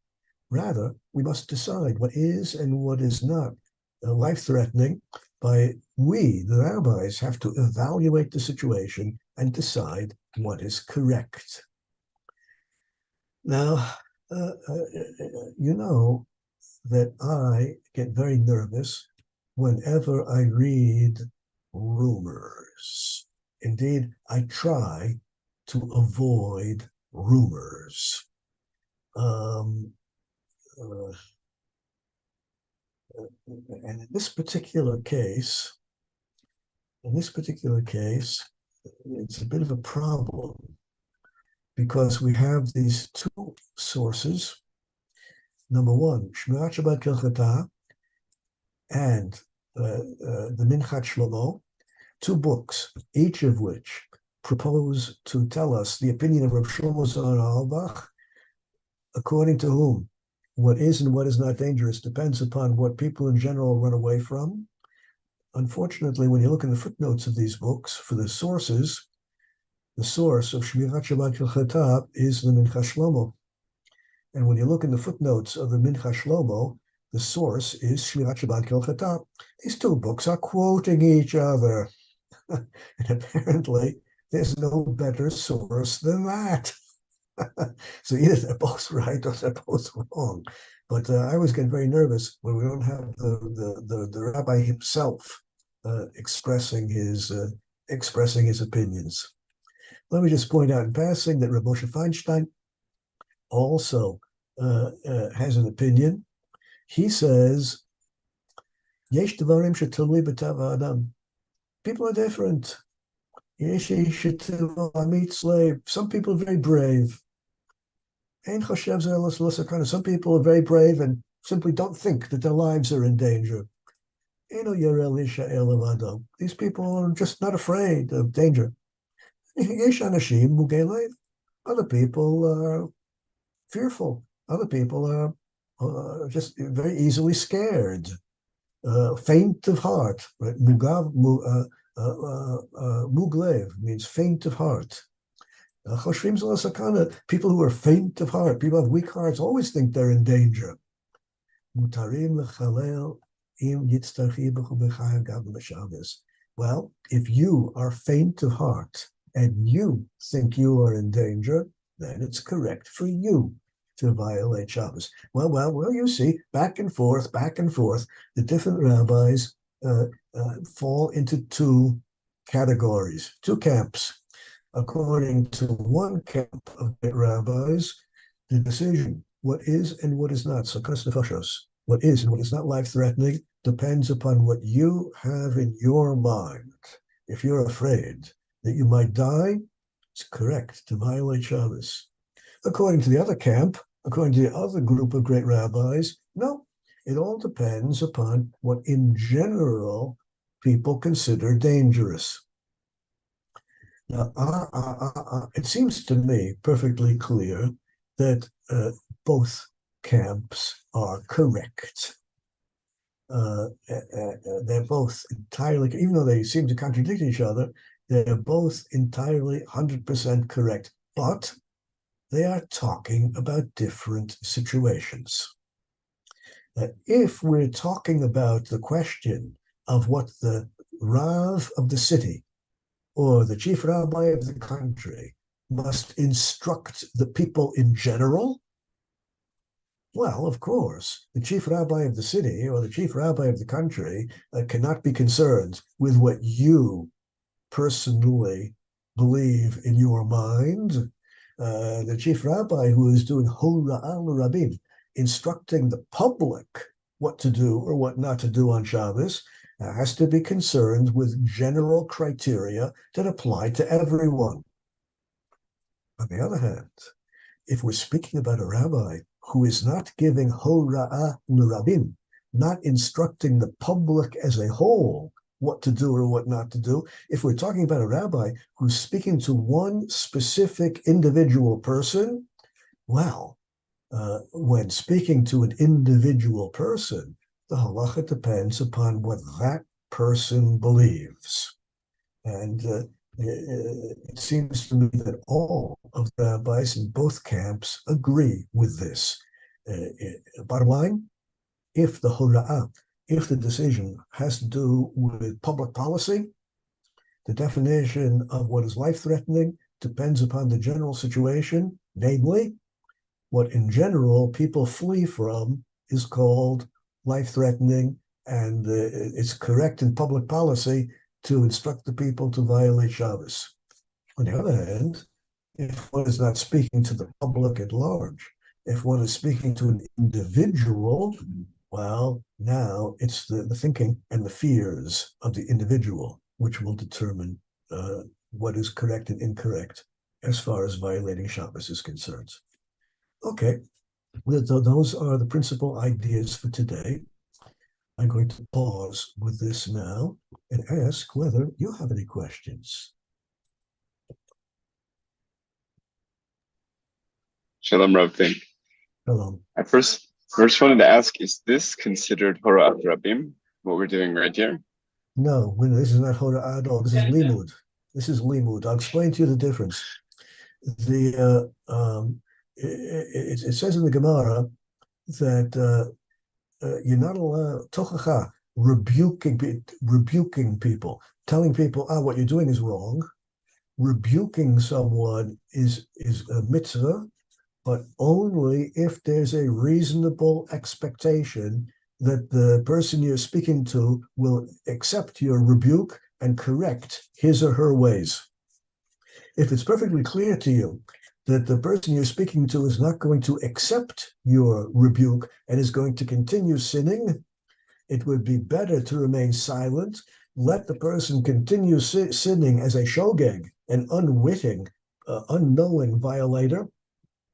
Rather, we must decide what is and what is not life-threatening. We, the rabbis, have to evaluate the situation and decide what is correct. Now, you know that I get very nervous whenever I read rumors. Indeed, I try to avoid rumors. And in this particular case, it's a bit of a problem because we have these two sources. Number one, Shmirat Shabbat Kilchata and the Simchat Shlomo, two books, each of which propose to tell us the opinion of Reb Shlomo Carlebach, according to whom what is and what is not dangerous depends upon what people in general run away from. Unfortunately, when you look in the footnotes of these books for the sources, the source of Shmirat Shabbat Kilchata is the Simchat Shlomo. And when you look in the footnotes of the Simchat Shlomo, the source is Shmirat Shabbat Kilchata. These two books are quoting each other. And apparently, there's no better source than that. So either they're both right or they're both wrong. But I always get very nervous when we don't have the rabbi himself expressing his opinions. Let me just point out in passing that Reb Moshe Feinstein also has an opinion. He says, "Yesh devarim shetalui b'tav ha'adam." People are different. Some people are very brave. Some people are very brave and simply don't think that their lives are in danger. These people are just not afraid of danger. Other people are fearful. Other people are just very easily scared, faint of heart. Right? Muglev means faint of heart. People who are faint of heart, people who have weak hearts, always think they're in danger. Well, if you are faint of heart and you think you are in danger, then it's correct for you to violate Shabbos. Well, you see, back and forth, the different rabbis fall into two categories, two camps. According to one camp of the rabbis, the decision, what is and what is not, what is and what is not life-threatening, depends upon what you have in your mind. If you're afraid that you might die, it's correct to violate Shabbos. According to the other camp, according to the other group of great rabbis, no, it all depends upon what in general people consider dangerous. Now, it seems to me perfectly clear that both camps are correct. They're both entirely, even though they seem to contradict each other, they're both entirely 100% correct. But they are talking about different situations. If we're talking about the question of what the Rav of the city or the chief rabbi of the country must instruct the people in general, well, of course, the chief rabbi of the city or the chief rabbi of the country cannot be concerned with what you personally believe in your mind. The chief rabbi who is doing Hora'ah Rabim, instructing the public what to do or what not to do on Shabbos, has to be concerned with general criteria that apply to everyone. On the other hand, if we're speaking about a rabbi who is not giving Hora'ah Rabim, not instructing the public as a whole what to do or what not to do, if we're talking about a rabbi who's speaking to one specific individual person, well, when speaking to an individual person, the halachah depends upon what that person believes. And it seems to me that all of the rabbis in both camps agree with this. Bottom line, if the decision has to do with public policy, the definition of what is life-threatening depends upon the general situation, namely, what in general people flee from is called life-threatening, and it's correct in public policy to instruct the people to violate Shabbos. On the other hand, if one is not speaking to the public at large, if one is speaking to an individual, Well, now it's the thinking and the fears of the individual which will determine what is correct and incorrect as far as violating Shabbos is concerned. Okay, those are the principal ideas for today. I'm going to pause with this now and ask whether you have any questions. Shalom, Rav Fink. Hello. I first wanted to ask, is this considered Hora Rabim, what we're doing right here? No, this is not Hora at all. This is Limud. This is Limud. I'll explain to you the difference. It says in the Gemara that you're not allowed tochacha, rebuking people, telling people, what you're doing is wrong. Rebuking someone is a mitzvah, but only if there's a reasonable expectation that the person you're speaking to will accept your rebuke and correct his or her ways. If it's perfectly clear to you that the person you're speaking to is not going to accept your rebuke and is going to continue sinning, it would be better to remain silent, let the person continue sinning as a shogeg, an unwitting, unknowing violator,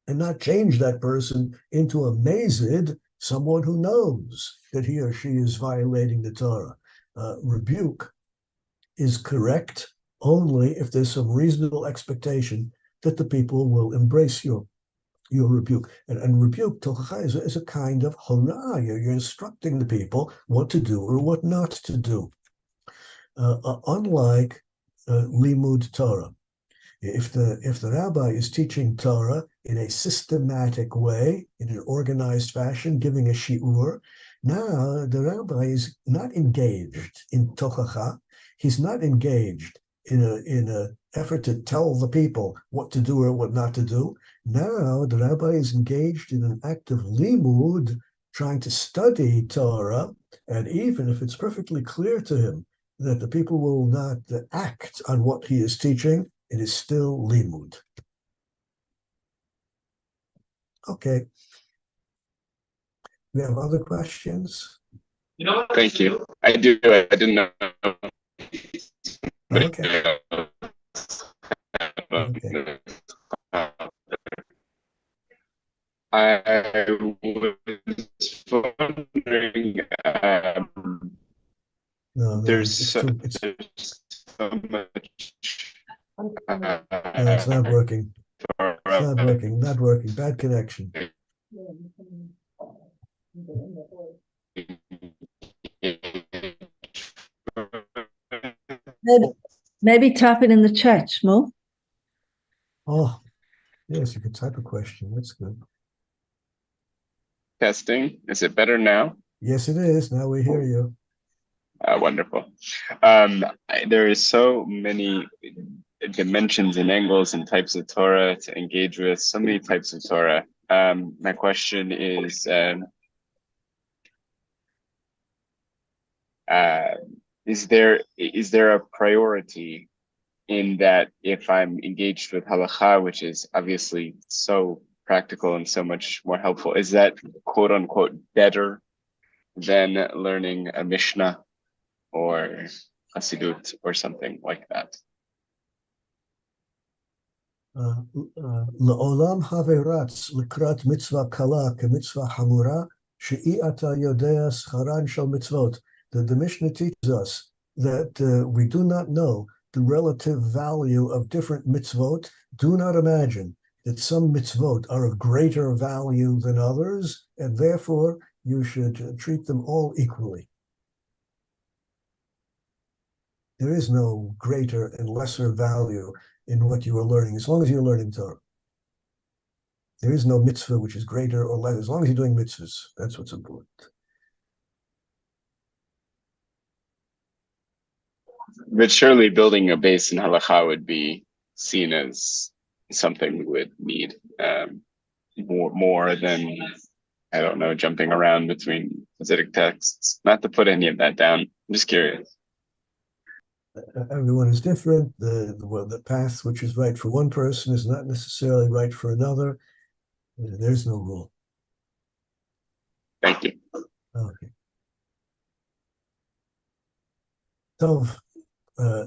and not change that person into a mazid, someone who knows that he or she is violating the Torah. Rebuke is correct only if there's some reasonable expectation that the people will embrace your rebuke. And rebuke, tochacha, is a kind of hora. You're instructing the people what to do or what not to do. Unlike limud Torah. If the rabbi is teaching Torah in a systematic way, in an organized fashion, giving a shiur, now the rabbi is not engaged in tochacha. He's not engaged in an effort to tell the people what to do or what not to do. Now the rabbi is engaged in an act of limud, trying to study Torah, and even if it's perfectly clear to him that the people will not act on what he is teaching, it is still limud. Okay. We have other questions? Thank you. I do. I didn't know. Okay. Okay. I was wondering, No, there's so it's much. no, it's not working. It's not working. Not working. Bad connection. Maybe type it in the chat, Shmuel. Oh, yes, you can type a question. That's good. Testing. Is it better now? Yes, it is. Now we hear you. Wonderful. There is so many dimensions and angles and types of Torah to engage with, so many types of Torah. My question is there a priority in that if I'm engaged with halachah, which is obviously so practical and so much more helpful, is that quote unquote better than learning a Mishnah or Hasidut or something like that? La'olam haveratz likrat mitzvah kala kemitzvah hamura she'i ata yodea scharan shel mitzvot. The Mishnah teaches us that we do not know the relative value of different mitzvot. Do not imagine that some mitzvot are of greater value than others, and therefore you should treat them all equally. There is no greater and lesser value in what you are learning, as long as you're learning Torah. There is no mitzvah which is greater or less, as long as you're doing mitzvahs. That's what's important. But surely building a base in halakha would be seen as something we would need more than, I don't know, jumping around between Hasidic texts. Not to put any of that down. I'm just curious. Everyone is different. The path which is right for one person is not necessarily right for another. There's no rule. Thank you. Okay. So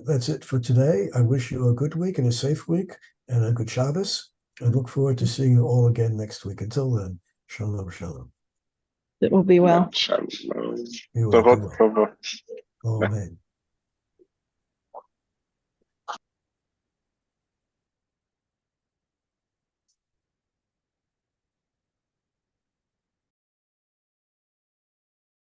that's it for today. I wish you a good week and a safe week and a good Shabbos. I look forward to seeing you all again next week. Until then, shalom, shalom. It will be well. Shalom. Be well, be Torot well. Tovot. Amen.